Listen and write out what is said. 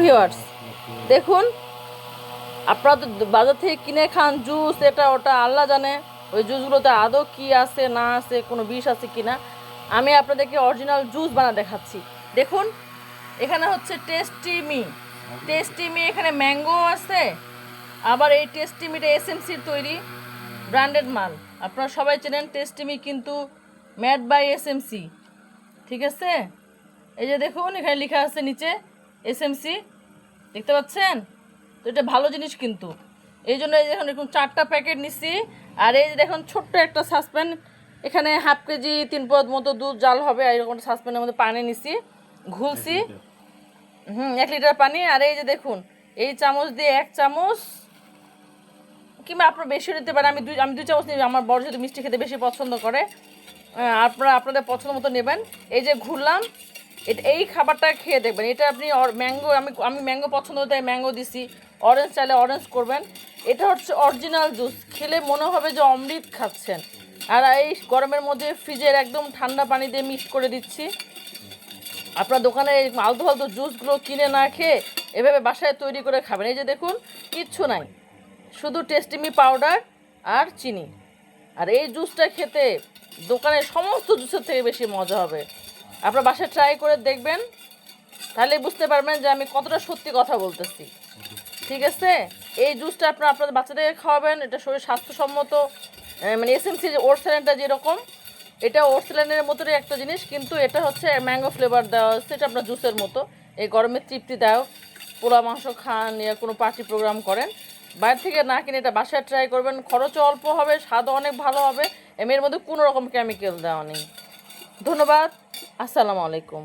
Viewers, দেখুন, আপনারা তো বাজার থেকে কিনে খান জুস, এটা ওটা আল্লাহ জানে ওই জুসগুলোতে আদৌ কি আছে না আছে, কোনো বিষ আছে কি না। আমি আপনাদেরকে অরিজিনাল জুস বানা দেখাচ্ছি। দেখুন, এখানে হচ্ছে টেস্টি মি, এখানে ম্যাঙ্গো আছে। আবার এই টেস্টি মিটা এসএমসির তৈরি ব্র্যান্ডেড মাল। আপনারা সবাই চেনেন টেস্টি মি, কিন্তু মেড বাই এসএমসি। ঠিক আছে, এই যে দেখুন এখানে লেখা আছে নিচে এসএমসি, দেখতে পাচ্ছেন? তো এটা ভালো জিনিস কিন্তু। এই জন্য এই দেখুন এরকম 4টা প্যাকেট নিচ্ছি। আর এই যে দেখুন ছোট্ট একটা সাসপেন, এখানে হাফ কেজি 3 পদ মতো দুধ জাল হবে। আর এরকম সাসপেনের মধ্যে পানি নিচ্ছি, ঘুলছি। 1 লিটার পানি। আর এই যে দেখুন এই চামচ দিয়ে 1 চামচ, কিংবা আপনারা বেশি নিতে পারেন। আমি 2 চামচ নিই, আমার বড় যেহেতু মিষ্টি খেতে বেশি পছন্দ করে। আপনারা আপনাদের পছন্দ মতো নেবেন। এই যে ঘুরলাম, এই খাবারটা খেয়ে দেখবেন। এটা আপনি ম্যাঙ্গো, আমি ম্যাঙ্গো পছন্দ, তাই ম্যাঙ্গো দিছি। অরেঞ্জ চাইলে অরেঞ্জ করবেন। এটা হচ্ছে অরিজিনাল জুস, খেলে মনে হবে যে অমৃত খাচ্ছেন। আর এই গরমের মধ্যে ফ্রিজের একদম ঠান্ডা পানি দিয়ে মিক্স করে দিচ্ছি। আপনার দোকানে এই আলতু ফালতু জুসগুলো কিনে না খেয়ে এভাবে বাসায় তৈরি করে খাবেন। এই যে দেখুন কিচ্ছু নাই, শুধু টেস্টিমি পাউডার আর চিনি। আর এই জুসটা খেতে দোকানের সমস্ত জুসের থেকে বেশি মজা হবে। আপনার বাসায় ট্রাই করে দেখবেন, তাহলে বুঝতে পারবেন যে আমি কতটা সত্যি কথা বলতেছি। ঠিক আছে, এই জুসটা আপনাদের বাচ্চাদেরকে খাওয়াবেন। এটা শরীর স্বাস্থ্যসম্মত। মানে এসএমসি ওটস স্যালাডটা যেরকম, এটা ওটস স্যালাডের মতোই একটা জিনিস, কিন্তু এটা হচ্ছে ম্যাঙ্গো ফ্লেভার দেওয়া হচ্ছে। এটা আপনার জুসের মতো। এই গরমে তৃপ্তিদায়ক। পোলা মাংস খান ইয়া কোনো পার্টি প্রোগ্রাম করেন, বাইরে থেকে না কিনে এটা বাসায় ট্রাই করবেন। খরচও অল্প হবে, স্বাদও অনেক ভালো হবে। এর মধ্যে কোনো রকম কেমিক্যাল দেওয়া নেই। ধন্যবাদ। আসসালামু আলাইকুম।